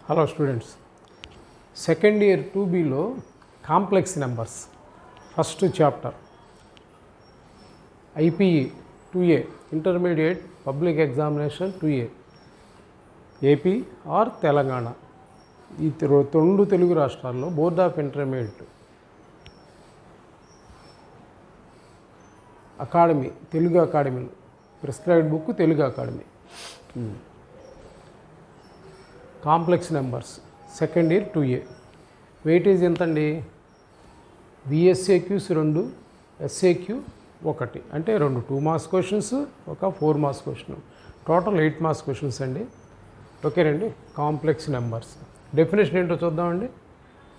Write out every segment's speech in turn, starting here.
Hello students, second year 2Bలో complex numbers first chapter IPE 2A intermediate public examination 2A AP or Telangana ఈ రెండు తెలుగు రాష్ట్రాల్లో board of intermediate academy Telugu అకాడమీలో prescribed book Telugu academy complex numbers second year 2A weightage ఎంతండి? VSAQs 2, SAQ 1 అంటే 2 marks questions, ఒక 4 marks question, total 8 marks questions అండి. ఓకేనండి. Complex numbers definition ఏంటో చూద్దామండి.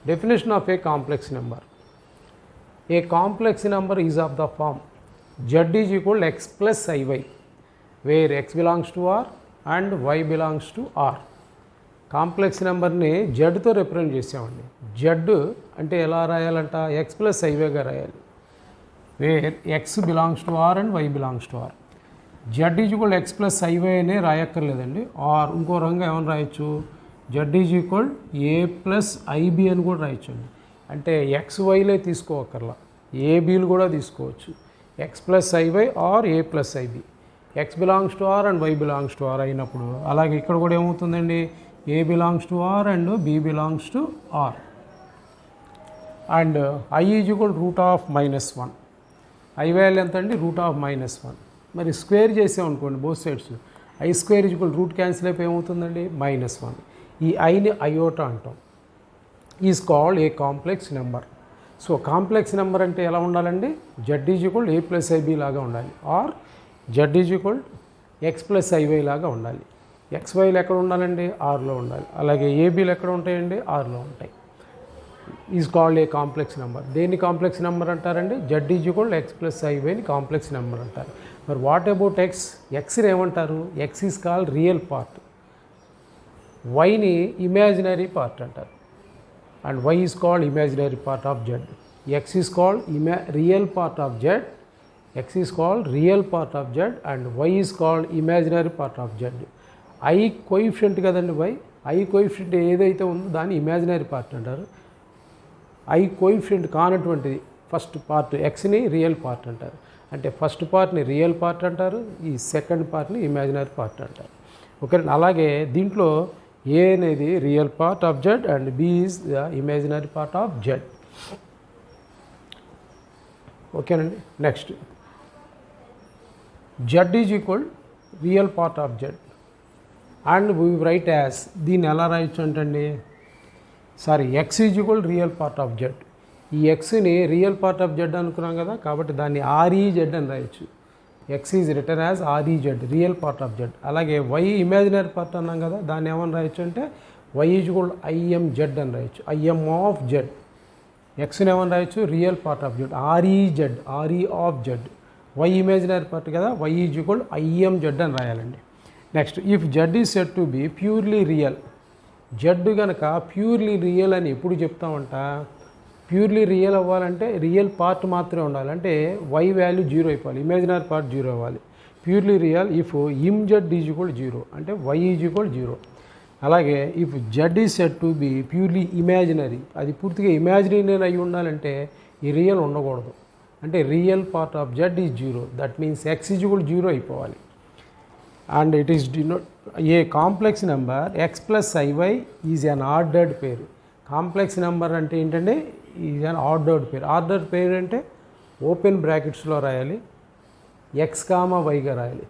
Definition of a complex number: a complex number is of the form Z is equal X plus IY where X belongs to R and Y belongs to R. Complex నెంబర్ని జడ్తో represent చేసామండి. Z అంటే ఎలా రాయాలంట? X plus IYగా రాయాలి. Where X belongs to R and Y belongs to R. జడ్ is equal X plus IY అనే రాయక్కర్లేదండి. ఆర్ ఇంకో రంగా ఏమైనా రాయొచ్చు? జడ్ is equal A plus IB అని కూడా రాయొచ్చు అండి. అంటే XYలే తీసుకోవక్కర్లా, ABలు కూడా తీసుకోవచ్చు. X plus IY or A plus IB. X belongs to R and Y belongs to R అయినప్పుడు అలాగే ఇక్కడ కూడా ఏమవుతుందండి? A belongs to R and B belongs to R. And I is equal to root of -1. I value ఎంత అండి? Root of -1. మరి square చేసామనుకోండి both sides, I square is equal root cancel అయిపోయి ఏమవుతుందండి? -1. ఈ ఐని అయోటా అంటాం. Is called a complex number. So complex number అంటే ఎలా ఉండాలండి? Z is equal A plus IB లాగా ఉండాలి, or Z is equal X plus IY లాగా ఉండాలి. XYలు ఎక్కడ ఉండాలండి? ఆర్లో ఉండాలి. అలాగే ఏబీలు ఎక్కడ ఉంటాయండి? ఆర్లో ఉంటాయి. Is called a complex number. దేన్ని కాంప్లెక్స్ నెంబర్ అంటారండి? Z is equal X plus IYని కాంప్లెక్స్ నెంబర్ అంటారు. మరి వాట్ అబౌట్ X? Xని ఏమంటారు? X is called real part, Yని ఇమాజినరీ పార్ట్ అంటారు. And Y is called imaginary part of Z. X is called real part of Z, X is called real part of Z and Y is called imaginary part of Z. I coefficient కదండి Y. I coefficient ఏదైతే ఉందో దాన్ని imaginary part అంటారు. I coefficient కానటువంటిది first part Xని real part అంటారు. అంటే first పార్ట్ని రియల్ పార్ట్ అంటారు, ఈ సెకండ్ పార్ట్ని ఇమాజినరీ పార్ట్ అంటారు. ఓకే. అలాగే దీంట్లో A అనేది real part of Z and B is the imaginary part of Z. ఓకేనండి. Next Z is equal real part of Z and we write as, దీన్ని ఎలా రాయొచ్చు అంటండి? X is equal real part of Z. ఈ Xని real part of Z అనుకున్నాం కదా, కాబట్టి దాన్ని REZ అని రాయొచ్చు. X is return as REZ, real part of Z. అలాగే Y ఇమాజినరీ పార్ట్ అన్నాం కదా, దాన్ని ఏమని రాయొచ్చు అంటే Y ఈజ్ ఈక్వల్ IMZ అని రాయొచ్చు, IM ఆఫ్ Z. Xని ఏమని రాయొచ్చు? Real part of Z, REZ, RE of Z. Y imaginary part కదా, Y ఈజ్ ఈక్వల్ IMZ అని రాయాలండి. Next, if Z is said to be purely real. Z కనుక purely real అని ఎప్పుడు చెప్తామంట? ప్యూర్లీ రియల్ అవ్వాలంటే రియల్ పార్ట్ మాత్రమే ఉండాలి. అంటే Y వాల్యూ 0 అయిపోవాలి, ఇమాజినరీ పార్ట్ 0 అవ్వాలి. Purely real if IMZ is equal 0 అంటే Y ఈజ్ ఈక్వల్ 0. అలాగే if Z is said to be purely imaginary, అది పూర్తిగా ఇమాజినరీ అయి ఉండాలంటే ఈ రియల్ ఉండకూడదు. అంటే real part of Z is 0, that means X is equal 0 అయిపోవాలి. And it is a complex number X plus IY is an ordered pair. Complex number అంటే ఏంటంటే is an ordered pair. Ordered pair అంటే open బ్రాకెట్స్లో రాయాలి, X, Yగా రాయాలి.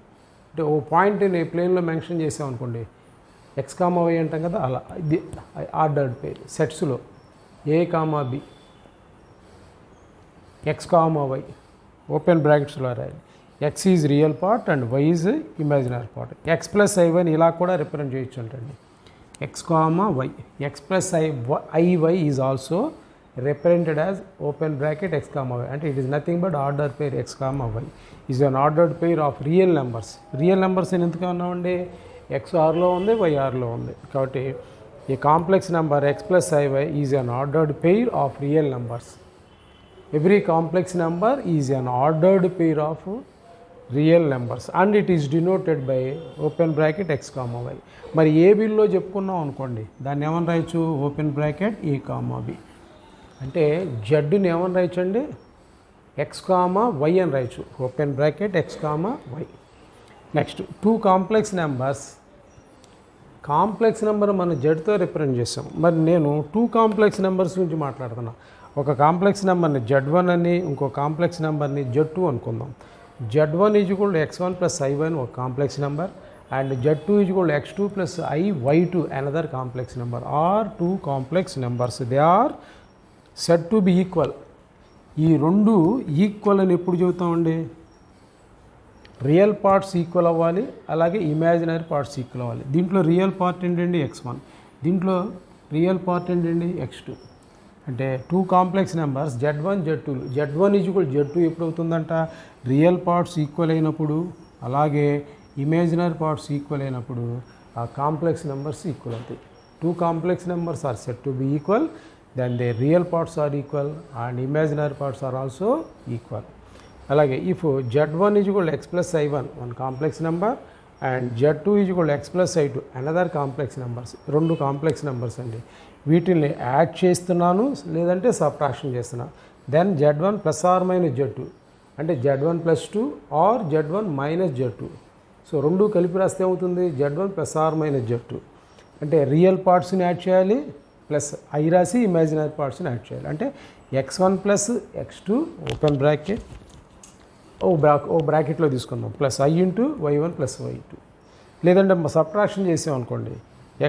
అంటే ఓ పాయింట్ని ప్లేన్లో మెన్షన్ చేసామనుకోండి, X, Y అంటాం కదా, అలా ఇది ఆర్డర్డ్ పేర్. సెట్స్లో A, B, X, Y open బ్రాకెట్స్లో రాయాలి. X is real part and Y is imaginary part. X plus IYని ఇలా కూడా రిప్రజెంట్ చేయొచ్చు అంటండి, X, Y. X plus IY is also represented as open bracket X, Y. అంటే it is nothing but order pair X, Y is an ordered pair of real numbers. Real numbers అని ఎందుకు ఉన్నామండి? X Rలో ఉంది, Y Rలో ఉంది. కాబట్టి ఈ complex number X plus IY is an ordered pair of real numbers. Every complex number is an ordered pair of real numbers and it is denoted by open bracket X comma Y. మరి A బిల్లో చెప్పుకున్నాం అనుకోండి, దాన్ని ఏమని రాయొచ్చు, open bracket A comma B. అంటే జడ్ని ఏమని రాయొచ్చు అండి, ఎక్స్ కామా వై అని రాయొచ్చు, open bracket X comma Y. Next two complex numbers. Complex number మనం జడ్తో రిప్రజెంట్ చేసాం. మరి నేను టూ కాంప్లెక్స్ నెంబర్స్ గురించి మాట్లాడుతున్నా. ఒక కాంప్లెక్స్ నెంబర్ని Z1 అని, ఇంకో కాంప్లెక్స్ నెంబర్ని Z2 అనుకుందాం. Z1 is equal to x1 plus i1 ఒక complex number, and Z2 is equal to x2 plus iy2 another complex number. Or two complex numbers, they are said to be equal. ఈ రెండు equal అని ఎప్పుడు చెబుతామండి, real parts equal అవ్వాలి, అలాగే imaginary parts equal అవ్వాలి. దీంట్లో real part ఏంటండి x1, దీంట్లో రియల్ పార్ట్ ఏంటండి x2. అంటే two complex numbers Z1 Z2, Z1 is equal Z2 ఎప్పుడు అవుతుందంట, రియల్ పార్ట్స్ ఈక్వల్ అయినప్పుడు, అలాగే ఇమాజినరీ పార్ట్స్ ఈక్వల్ అయినప్పుడు ఆ కాంప్లెక్స్ నెంబర్స్ ఈక్వల్ అవుతాయి. Two complex numbers are said to be equal, then they real parts are equal and imaginary parts are also equal. అలాగే if Z1 is equal x plus i1 one complex number and Z2 is equal x plus i2 another complex numbers. రెండు complex numbers అండి, వీటిని add చేస్తున్నాను లేదంటే subtraction చేస్తున్నాను. Then Z1 plus are minus Z2 అంటే Z1 plus 2 are Z1 minus Z2. So రెండు కలిపి రాస్తే ఏమవుతుంది, Z1 plus are minus Z2 అంటే రియల్ పార్ట్స్ని యాడ్ చేయాలి, ప్లస్ ఐ రాసి ఇమాజినరీ పార్ట్స్ని యాడ్ చేయాలి. అంటే x1 plus x2 open bracket ఓ బ్రాకెట్లో తీసుకుందాం, plus i into y1 plus y2. లేదంటే సబ్ట్రాక్షన్ చేసామనుకోండి,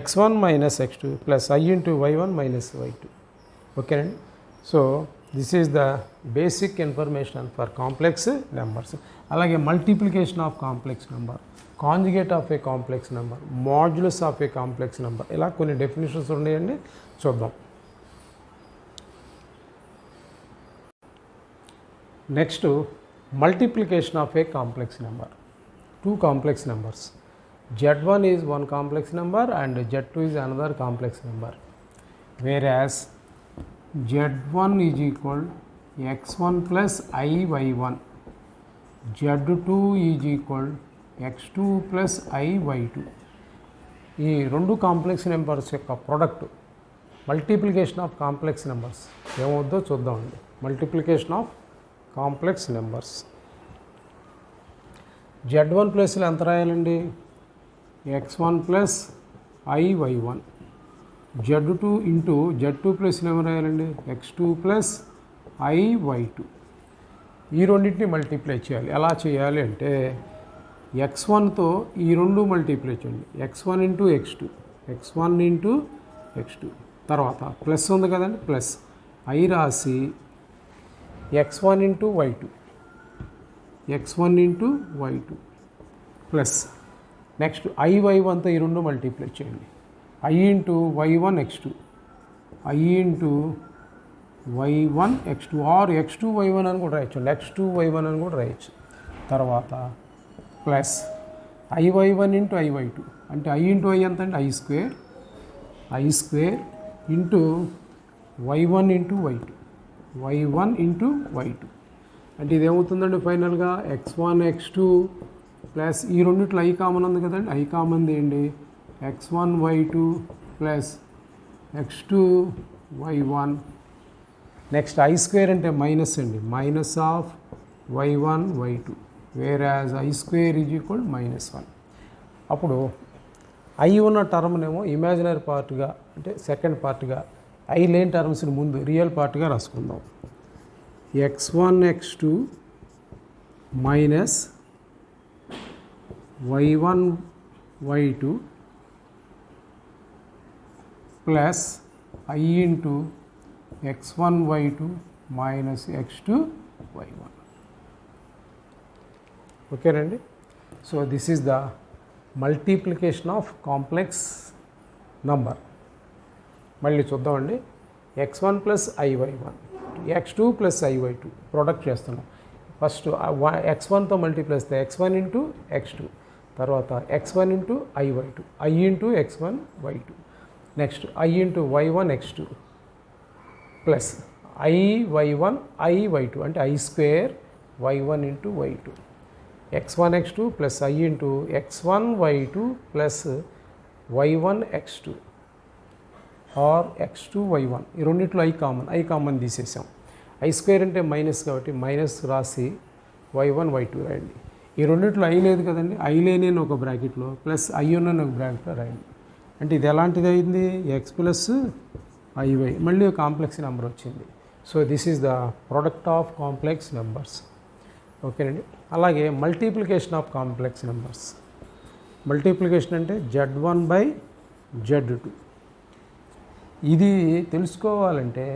x1 minus x2 plus i into y1 minus y2. ఓకేనండి. So this is the basic information for complex numbers. అలాగే multiplication of complex number, conjugate of a complex number, modulus of a complex number, ఇలా కొన్ని definitions ఉన్నాయండి, చూద్దాం. Next multiplication of a complex number. Two complex numbers, Z1 is one complex number and Z2 is another complex number, whereas Z1 is equal x1 plus iy1, Z2 is equal x2 plus iy2. ఈ రెండు complex numbers యొక్క product multiplication of complex numbers ఏమవుద్దో చూద్దామండి. Multiplication of complex numbers. Z1 ప్లస్లో ఎంత రాయాలండి, x1 plus iy1. Z2 into Z2 ప్లస్లో ఏమి రాయాలండి, x2 plus iy2. ఈ రెండింటిని మల్టిప్లై చేయాలి. ఎలా చేయాలి అంటే x1తో ఈ రెండు మల్టిప్లై చేయండి, x1 into x2, x1 into x2, తర్వాత ప్లస్ ఉంది కదండి, ప్లస్ i రాసి x1 into y2, x1 into y2 plus next iy1తో ఈ రెండు మల్టిప్లై చేయండి, i into y1 x2, i into y1 x2 or x2 y1 అని కూడా రాయొచ్చు, x2 y1 అని కూడా రాయొచ్చు. తర్వాత ప్లస్ iy1 ఇంటూ iy2 అంటే i ఇంటూ i ఎంత అంటే i square into y1 into y2, y1 into y2 అంటే ఇది ఏమవుతుందండి ఫైనల్గా x1 x2 ప్లస్ ఈ రెండిట్లో i కామన్ ఉంది కదండి, i కామన్ తీయండి, x1 y2 plus x2 y1. Next i square అంటే మైనస్ అండి, minus of y1 y2, వేరాజ్ i square is equal -1. అప్పుడు i ఉన్న టర్మ్నేమో ఇమాజినరీ పార్ట్గా అంటే సెకండ్ పార్ట్గా, i లేని టర్మ్స్ని ముందు రియల్ పార్ట్గా రాసుకుందాం. x1 x2 minus y1 y2 plus i into x1 y2 minus x2 y1. ఓకేనండి. So this is the multiplication of complex number. మళ్ళీ చూద్దామండి. x1 plus iy1, x2 plus iy2 product చేస్తున్నాం. First x1తో మల్టిప్లై చేస్తే x1 into x2, తర్వాత x1 into iy2, i into x1 y2, next i into y1 x2 plus i y1 i y2 అంటే i square y1 into y2. x1 x2 plus I into x1 y2 plus y1 x2 or x2 y1. ఈ రెండిట్లో I common తీసేసాం. I square అంటే minus కాబట్టి minus రాసి y1 y2 రాయండి. ఈ రెండిట్లో ఐ లేదు కదండి, ఐ లేని ఒక బ్రాకెట్లో ప్లస్ ఐ ఉన్న ఒక బ్రాకెట్లో రాయండి. అంటే ఇది ఎలాంటిది అయింది, ఎక్స్ ప్లస్ ఐవై, మళ్ళీ ఒక కాంప్లెక్స్ నెంబర్ వచ్చింది. So this is the product of complex numbers. ఓకేనండి. అలాగే multiplication of complex numbers. Multiplication అంటే Z1/Z2. ఇది తెలుసుకోవాలంటే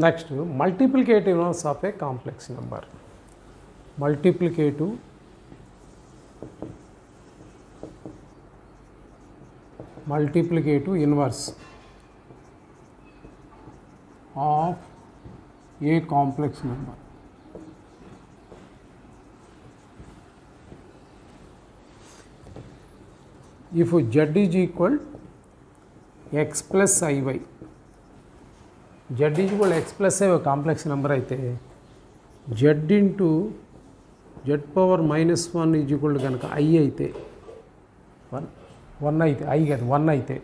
next multiplicative inverse of a complex number. Multiplicative inverse of a complex number. If z is equal x plus iy, z is equal x plus iy complex number అయితే z into z power minus 1 is equal కనుక i అయితే 1 అయితే i కాదు 1 అయితే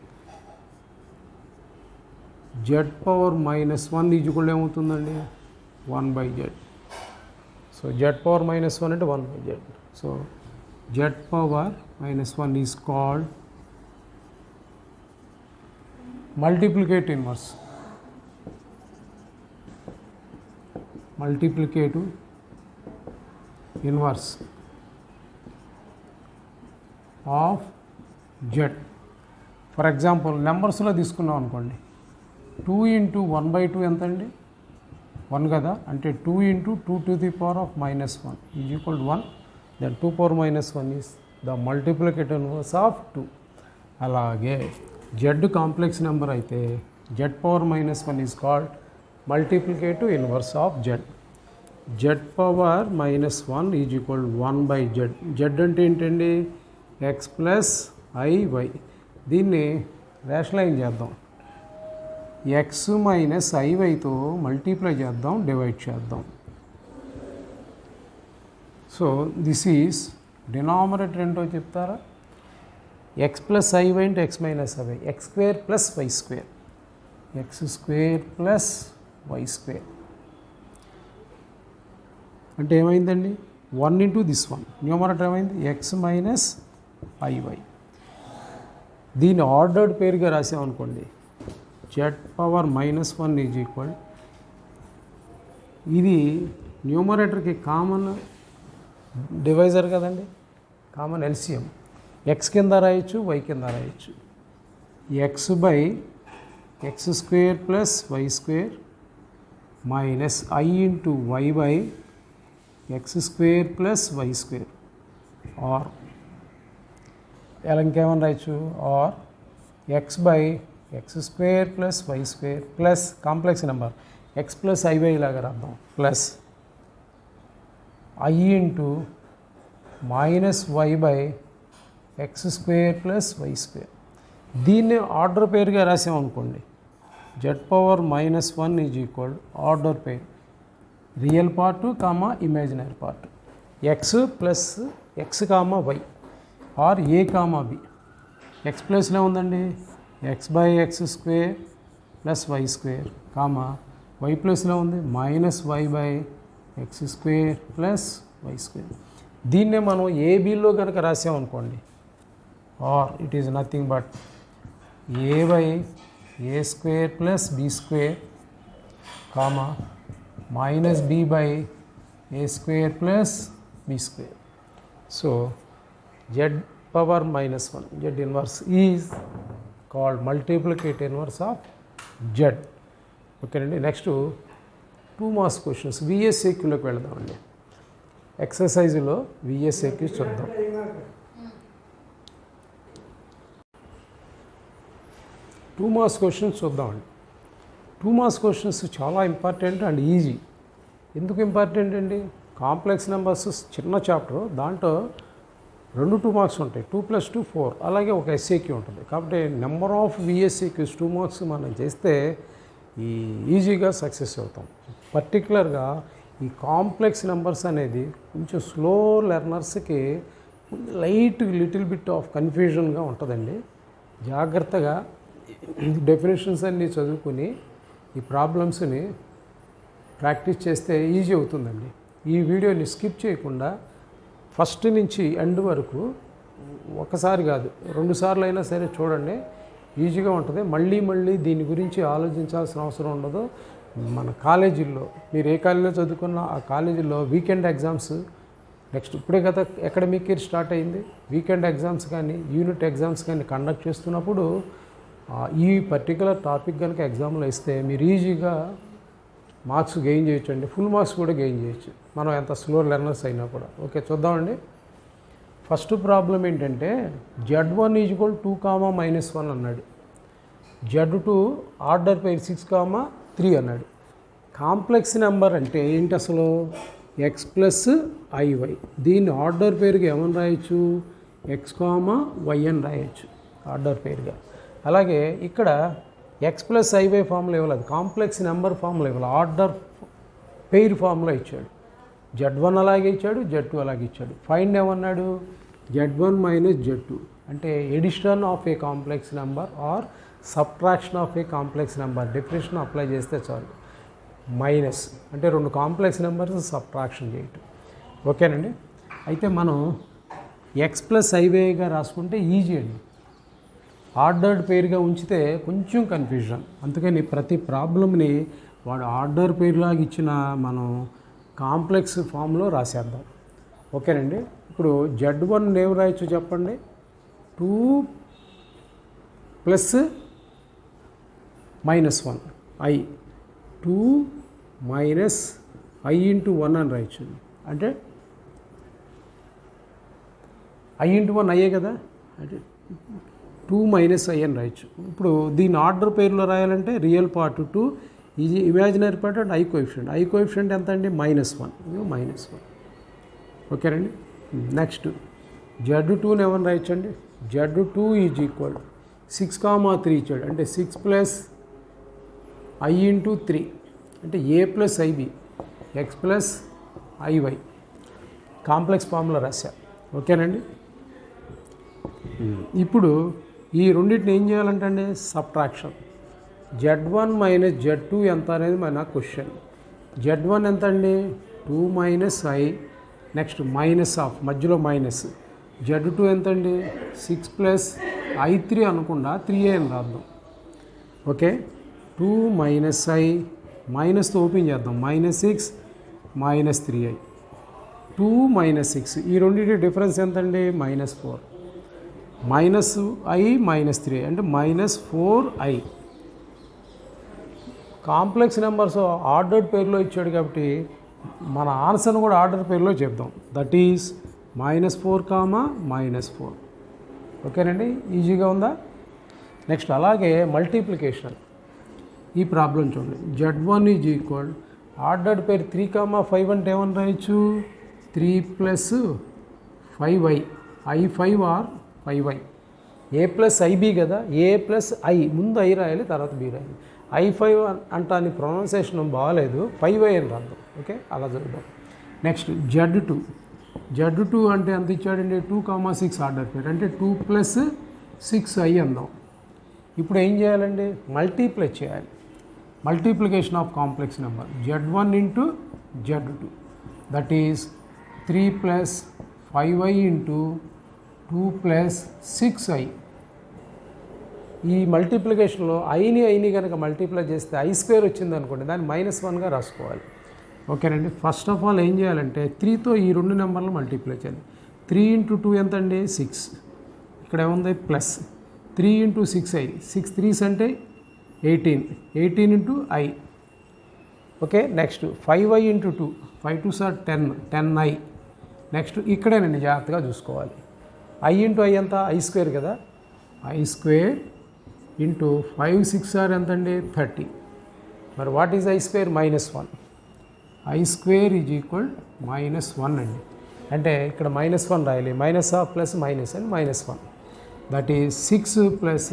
z power minus 1 is equal ఏమవుతుందండి 1/z. So z power minus 1 అంటే 1/z. So z power minus 1 is called multiplicative inverse. Multiplicative inverse of z. For example నెంబర్స్లో తీసుకున్నాం అనుకోండి 2 ఇంటూ 1/2 ఎంత అండి 1 కదా, అంటే 2 into 2 to the power of minus 1 is equal to 1. Then 2 power minus 1 is the multiplicative inverse of 2. అలాగే z complex number అయితే z power minus 1 is called multiplicative inverse of z. z power minus 1 is equal 1/z. z అంటే ఏంటండి x plus iy. దీన్ని rationalise చేద్దాం, x minus iyతో multiply చేద్దాం, divide చేద్దాం. So this is denominator ఏంటో చెప్తారా, ఎక్స్ ప్లస్ ఐవై అంటే X minus I Y, X square plus why square, X square plus why square అంటే ఏమైందండి 1 ఇంటూ దిస్ 1. న్యూమరేటర్ ఏమైంది ఎక్స్ మైనస్ ఐవై. దీన్ని ఆర్డర్డ్ పేరుగా రాసామనుకోండి z power minus 1 is equal, ఇది న్యూమరేటర్కి కామన్ డివైజర్ కదండి, కామన్ ఎల్సిఎం. ఎక్స్ కింద రాయొచ్చు, వై కింద రాయొచ్చు. X by X square plus why square minus I into Y by X square plus why square, are ఎలా ఇంకేమని రాయొచ్చు, or x by X square plus why square plus complex number x plus i y లాగా రాద్దాం, plus i into minus y by X square plus why square. దీన్ని order పేరుగా రాసామనుకోండి z power minus 1 is equal order pair, real part comma imaginary part, x plus x comma y or a comma b. X ప్లస్లో ఉందండి x by X square plus why square comma, y ప్లస్లో ఉంది minus y by X square plus why square. దీన్నే మనం ఏబీలో కనుక రాసామనుకోండి, or it is nothing but a by a square plus b square comma minus b by a square plus b square. So z power minus 1 z inverse is called multiplicative inverse of z. ఓకేనండి. Next 2 marks questions విఎస్ఏక్యూలోకి వెళదామండి. ఎక్సర్సైజ్లో VSAQ చూద్దాం. Two marks questions చూద్దామండి. 2 marks questions చాలా important and easy. ఎందుకు important అండి, complex numbers చిన్న చాప్టర్, దాంట్లో 2 మార్క్స్ ఉంటాయి, 2 + 2 4, అలాగే ఒక ఎస్ఏక్యూ ఉంటుంది. కాబట్టి నెంబర్ ఆఫ్ విఎస్ఏక్యూస్ 2 మార్క్స్ మనం చేస్తే ఈజీగా సక్సెస్ అవుతాం. పర్టికులర్గా ఈ కాంప్లెక్స్ నెంబర్స్ అనేది కొంచెం స్లో లెర్నర్స్కి లిటిల్ బిట్ ఆఫ్ కన్ఫ్యూజన్గా ఉంటుందండి. జాగ్రత్తగా డెఫినేషన్స్ అన్నీ చదువుకుని ఈ ప్రాబ్లమ్స్ని ప్రాక్టీస్ చేస్తే ఈజీ అవుతుందండి. ఈ వీడియోని స్కిప్ చేయకుండా ఫస్ట్ నుంచి ఎండ్ వరకు ఒకసారి కాదు 2 సార్లు అయినా సరే చూడండి, ఈజీగా ఉంటుంది. మళ్ళీ దీని గురించి ఆలోచించాల్సిన అవసరం ఉండదు. మన కాలేజీల్లో మీరు ఏ కాలేజీలో చదువుకున్నా ఆ కాలేజీలో వీకెండ్ ఎగ్జామ్స్, నెక్స్ట్ ఇప్పుడే కదా అకాడమిక్ ఇయర్ స్టార్ట్ అయింది, వీకెండ్ ఎగ్జామ్స్ కానీ యూనిట్ ఎగ్జామ్స్ కానీ కండక్ట్ చేస్తున్నప్పుడు ఈ పర్టికులర్ టాపిక్ కనుక ఎగ్జామ్లో ఇస్తే మీరు ఈజీగా మార్క్స్ గెయిన్ చేయొచ్చు అండి, ఫుల్ మార్క్స్ కూడా గెయిన్ చేయొచ్చు మనం ఎంత స్లో లెర్నర్స్ అయినా కూడా. ఓకే, చూద్దామండి. ఫస్ట్ ప్రాబ్లం ఏంటంటే Z1 = 2, -1 అన్నాడు. Z2 ఆర్డర్ పేర్ 6, 3 అన్నాడు. కాంప్లెక్స్ నెంబర్ అంటే ఏంటి అసలు? x + iy. దీన్ని ఆర్డర్ పేరుగా ఏమని రాయొచ్చు? x, y అని రాయొచ్చు ఆర్డర్ పేరుగా. అలాగే ఇక్కడ x + iy ఫార్ములా ఇవ్వలేదు, కాంప్లెక్స్ నెంబర్ ఫార్ములా ఇవ్వాలి, ఆర్డర్ పెయిర్ ఫార్ములా ఇచ్చాడు. Z1 అలాగే ఇచ్చాడు, Z2 అలాగే ఇచ్చాడు. ఫైండ్ ఏమన్నాడు? Z1 - Z2 అంటే addition of a complex number or subtraction of a complex number. Definition apply చేస్తే చాలు. మైనస్ అంటే రెండు కాంప్లెక్స్ నెంబర్స్ సబ్ట్రాక్షన్ చేయటం. ఓకేనండి. అయితే మనం x + iy రాసుకుంటే ఈజీ అండి. ఆర్డర్డ్ పేరుగా ఉంచితే కొంచెం కన్ఫ్యూజన్. అందుకని ప్రతి ప్రాబ్లమ్ని వాడు ఆర్డర్ పేరులాగా ఇచ్చిన మనం కాంప్లెక్స్ ఫామ్లో రాసేద్దాం. ఓకేనండి. ఇప్పుడు Z1 ఏం రాయొచ్చు చెప్పండి? 2 + -1 i, 2 - i × 1 అని రాయొచ్చు. అంటే i × 1 అయ్యే కదా, అంటే 2 - i అని రాయొచ్చు. ఇప్పుడు దీని ఆర్డర్ పేరులో రాయాలంటే రియల్ పార్ట్ 2, ఇది imaginary part and i coefficient ఎంత అండి? -1. -1. ఓకేనండి. నెక్స్ట్ Z2 ఏమని రాయొచ్చండి? Z2 = 6, 3 ఇచ్చాడు. అంటే 6 + i × 3 అంటే a + ib, x + iy. Complex formula రాశా. ఓకేనండి. ఇప్పుడు ఈ రెండింటిని ఏం చేయాలంటే అండి సబ్ట్రాక్షన్. Z1 - Z2 ఎంత అనేది మన క్వశ్చన్. Z1 ఎంత అండి? 2 - i, నెక్స్ట్ మైనస్ ఆఫ్ మధ్యలో మైనస్. Z2 ఎంత అండి? 6 + i3 అనకుండా 3a అని రాద్దాం. ఓకే, 2 - i మైనస్తో ఓపెన్ చేద్దాం, -6 - 3i, 2 - 6. ఈ రెండింటి డిఫరెన్స్ ఎంత అండి? -4. -i - 3i అంటే -4i. కాంప్లెక్స్ నెంబర్స్ ఆర్డర్డ్ పేరులో ఇచ్చాడు కాబట్టి మన ఆన్సర్ను కూడా ఆర్డర్ పేరులో చెప్దాం. That is -4, -4. ఓకేనండి. ఈజీగా ఉందా? నెక్స్ట్ అలాగే మల్టిప్లికేషన్. ఈ ప్రాబ్లం చూడండి. Z1 = ఆర్డర్డ్ పేరు 3, 5 అంటే ఏమని రాయొచ్చు? 3 + 5i, i5 or 5i. a + ib కదా, a + i ముందు i రాయాలి, తర్వాత b రాయాలి. i5 అంటాని ప్రొనౌన్సియేషన్ బాగాలేదు, 5i అని రాద్దాం. ఓకే, అలా చదువుదాం. నెక్స్ట్ Z2 అంటే ఎంత ఇచ్చాడండి? 2, 6 ఆర్డర్ పేరు అంటే 2 + 6i అందాం. ఇప్పుడు ఏం చేయాలండి? మల్టిప్లై చేయాలి. Multiplication of complex number Z1 × Z2 that is 3 + 5i × 2 + 6i. ఈ మల్టిప్లికేషన్లో ఐని కనుక మల్టిప్లై చేస్తే i² వచ్చింది అనుకోండి, దాన్ని -1గా రాసుకోవాలి. ఓకేనండి. ఫస్ట్ ఆఫ్ ఆల్ ఏం చేయాలంటే 3తో ఈ రెండు నెంబర్లు మల్టిప్లై చేయాలి. 3 × 2 ఎంత అండి? 6. ఇక్కడ ఏముంది? ప్లస్ 3 × 6i, 6 3s అంటే 18, 18 × i. Okay, next 5i × 2, 5 2s are 10, 10i. Next ఇక్కడేనండి జాగ్రత్తగా చూసుకోవాలి. i × i ఎంత? i² కదా, i² × 5 6 are ఎంత అండి? 30. మరి వాట్ ఈజ్ i² -1. i² = -1 అండి. అంటే ఇక్కడ -1 రాయాలి, -, ప్లస్ మైనస్ అని -1. దట్ ఈజ్ 6 +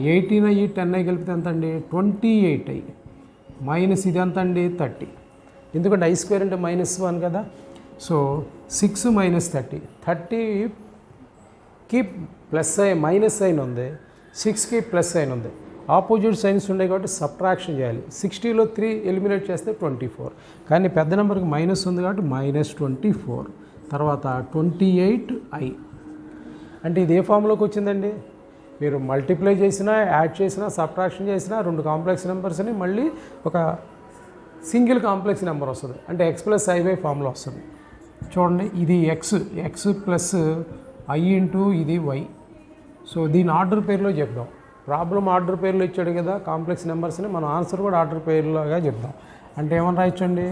18i 10i కలిపితే ఎంత అండి? 28i మైనస్ ఇది ఎంత అండి? 30. ఎందుకంటే i² అంటే -1 కదా. సో 6 - 30, 30కి ప్లస్ మైనస్ సైన్ ఉంది, 6కి ప్లస్ సైన్ ఉంది. ఆపోజిట్ సైన్స్ ఉన్నాయి కాబట్టి సబ్ట్రాక్షన్ చేయాలి. 60లో 3 ఎలిమినేట్ చేస్తే 24, కానీ పెద్ద నెంబర్కి మైనస్ ఉంది కాబట్టి -24. తర్వాత 28i. అంటే ఇది ఏ ఫామ్లోకి వచ్చిందండి? మీరు మల్టిప్లై చేసినా, యాడ్ చేసినా, సబ్ట్రాక్షన్ చేసినా రెండు కాంప్లెక్స్ నెంబర్స్ని మళ్ళీ ఒక సింగిల్ కాంప్లెక్స్ నెంబర్ వస్తుంది, అంటే x + iy ఫామ్లో వస్తుంది. చూడండి, ఇది x ప్లస్ i × ఇది y. సో దీని ఆర్డర్ పేరులో చెప్దాం. ప్రాబ్లం ఆర్డర్ పేరులో ఇచ్చాడు కదా కాంప్లెక్స్ నెంబర్స్ని, మన ఆన్సర్ కూడా ఆర్డర్ పేరులోగా చెప్దాం. అంటే ఏమని రాయొచ్చండి,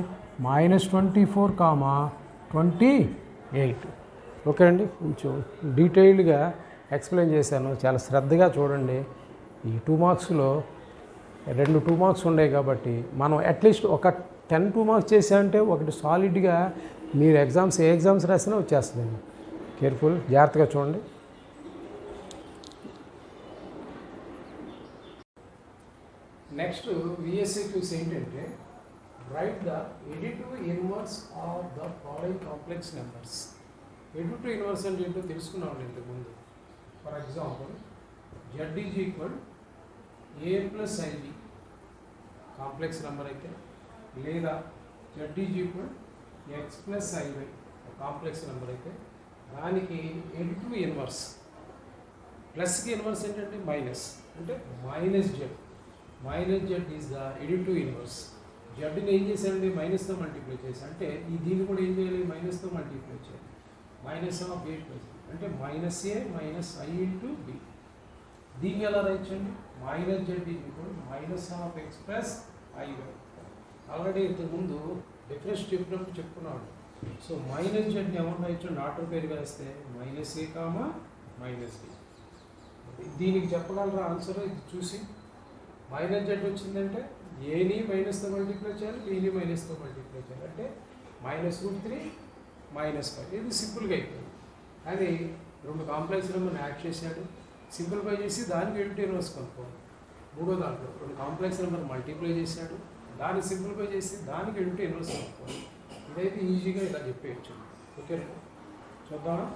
-24, 28. ఓకే అండి, కొంచెం డీటెయిల్డ్గా ఎక్స్ప్లెయిన్ చేశాను, చాలా శ్రద్ధగా చూడండి. ఈ 2 మార్క్స్లో 2 మార్క్స్ ఉన్నాయి కాబట్టి మనం అట్లీస్ట్ ఒక 10 మార్క్స్ చేసామంటే ఒకటి సాలిడ్గా మీరు ఏ ఎగ్జామ్స్ రాసినా వచ్చేస్తుందండి. కేర్ఫుల్, జాగ్రత్తగా చూడండి. నెక్స్ట్ విఎస్ఏక్యూస్ ఏంటంటే, write the additive inverse of the following complex numbers. Additive inverse అంటే ఏంటో తెలుసుకున్నామండి ఇంతకుముందు. For example, z is equal a plus i b complex number అయితే, లేదా z is equal x plus i y complex number అయితే, దానికి additive inverse, ప్లస్కి inverse ఏంటంటే మైనస్, అంటే -z. -z is the additive inverse. జడ్ని ఏం చేశారండి, మైనస్తో మల్టిప్లై చేసి, అంటే ఈ దీన్ని కూడా ఏం చేయాలి, మైనస్తో మల్టిప్లై చేయాలి. -a ప్లస్ అంటే -a - i ఇంటూ b. దీన్ని ఎలా రాయొచ్చండి, -z - x plus iy. Already ఇంతకుముందు డిఫరెన్స్ చెప్పినప్పుడు చెప్పుకున్నాడు. సో -z ఏమన్నా రాయొచ్చు, నాటర్ పేరు వేస్తే -a, -b. దీనికి చెప్పగలరా ఆన్సర్? ఇది చూసి -z వచ్చిందంటే ఏని మైనస్తో మల్టిప్లై చేయాలి, బీని మైనస్తో మల్టిప్లై చేయాలి, అంటే -√3 -5. ఇది సింపుల్గా అయిపోయింది. అది 2 కాంప్లెక్స్ నెంబర్ని యాడ్ చేశాడు, సింప్లిఫై చేసి దానికి ఎడిటివ్ ఇన్వర్స్ కనుక్కోవాలి. మూడో దాంట్లో 2 కాంప్లెక్స్ నెంబర్ మల్టిప్లై చేశాడు, దాన్ని సింప్లిఫై చేసి దానికి ఎడిటివ్ ఇన్వర్స్ కనుక్కోవాలి. ఇదైతే ఈజీగా ఇలా చెప్పేయచ్చు. ఓకే, చూద్దామా?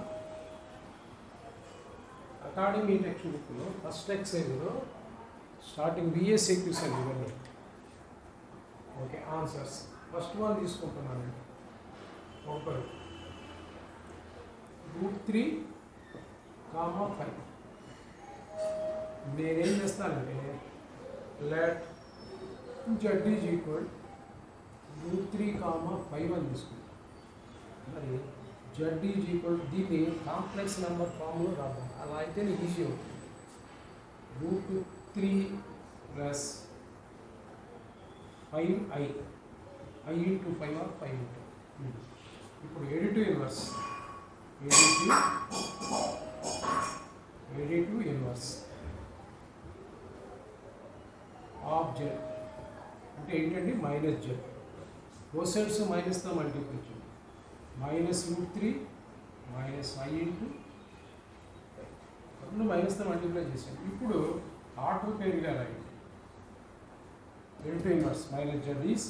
అకాడమీ టెక్స్ట్ బుక్లో ఫస్ట్ ఎక్సైజ్లో స్టార్టింగ్ విఎస్ఏక్యూస్ అని ఇవన్నీ. ఓకే, ఆన్సర్స్ ఫస్ట్ వన్ తీసుకుంటున్నానండి. ఒకరు √3, 5. నేనేం చేస్తానంటే, లెట్ జెడ్ ఈజ్ ఈక్వల్ √3, 5 అని తీసుకుంటాను. మరి జెడ్ ఈజ్ ఈక్వల్, దీన్ని కాంప్లెక్స్ నెంబర్ ఫామ్లో రాద్దాం. అలా అయితే నీకు ఈజీ అవుతుంది. √3 plus 5i, i into 5 or 5 into. ఇప్పుడు additive inverse, additive inverse of z అంటే ఏంటంటే -z. బోత్ సైడ్స్ మైనస్తో మల్టిప్లై చేయండి. -√3 - i ఇంటూ, రెండు మైనస్తో మల్టిప్లై చేసాను. ఇప్పుడు ఆర్డర్ పేరుగా రాయండి. Additive inverse -z is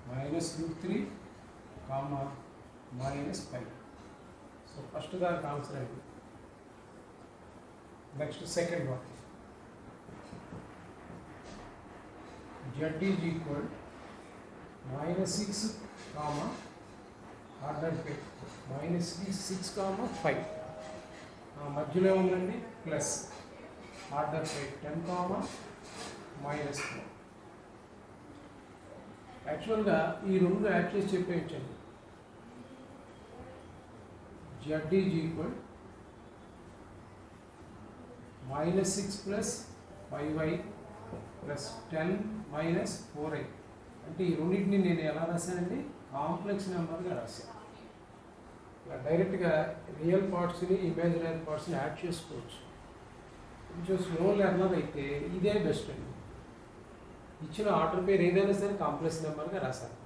-√3, -5. So first దానికి ఆన్సర్ అయింది. Next second one, z is equal -6, order పేరు -6, 5. మధ్యలో ఉందండి ప్లస్, ఆర్డర్ పేరు 10, -4. యాక్చువల్గా ఈ రెండు యాడ్ చేసి చెప్పేయచ్చండి. Z is equal -6 plus 5i plus 10 - 4i. అంటే ఈ రెండింటిని నేను ఎలా రాశానండి, కాంప్లెక్స్ నెంబర్గా రాశాను. డైరెక్ట్గా రియల్ పార్ట్స్ని, ఇమాజినరీ పార్ట్స్ని యాడ్ చేసుకోవచ్చు. కొంచెం స్లో లెర్నర్ అయితే ఇదే బెస్ట్ అండి. ఇచ్చిన ఆర్డర్ పేరు ఏదైనా సరే కాంప్లెక్స్ నెంబర్గా రాశాను.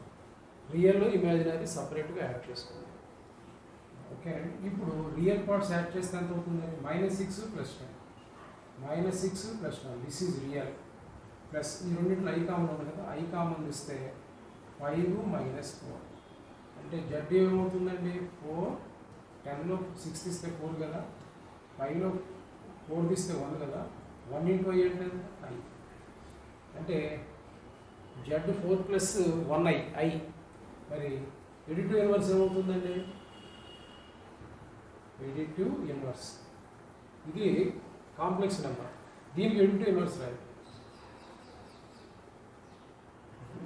రియల్, ఇమాజినరీ సపరేట్గా యాడ్ చేసుకోండి. ఓకే అండి. ఇప్పుడు రియల్ పార్ట్స్ యాడ్ చేస్తే ఎంత అవుతుందండి, -6 plus 10, -6 plus 10, this is real. Plus ఈ రెండింటిలో i కామన్ ఉంది కదా, i కామన్ ఇస్తే 5 - 4. అంటే జడ్ ఏమవుతుందండి, 4. 10లో 6 తీస్తే 4 కదా, 5లో 4 తీస్తే 1 కదా, 1 ఇంటూ i అంటే i. అంటే జడ్ 4 ప్లస్ 1i, i. మరి ఎడిటివ్ ఇన్వర్స్ ఏమవుతుందండి, ఎడిటివ్ ఇన్వర్స్. ఇది కాంప్లెక్స్ నెంబర్, దీనికి ఎడిటివ్ ఇన్వర్స్ రాదు.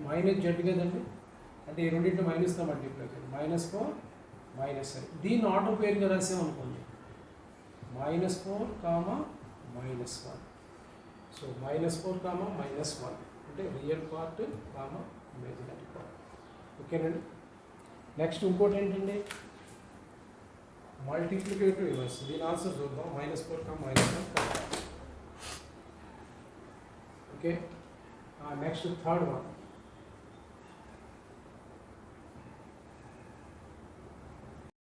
-z కదండి, అంటే ఈ రెండింటిని మైనస్తో మల్టిప్లై చేయండి. -4 -i. దీన్ని ఆర్డర్ పేరుగా రాసామనుకోండి, -4, -1. సో -4, -1 అంటే రియల్ పార్ట్, ఓకేనండి. నెక్స్ట్ ఇంకోటి ఏంటండి, మల్టిప్లికేటివ్ ఇన్వర్స్. దీని ఆన్సర్ చూద్దాం. -4 -1. Okay, next third one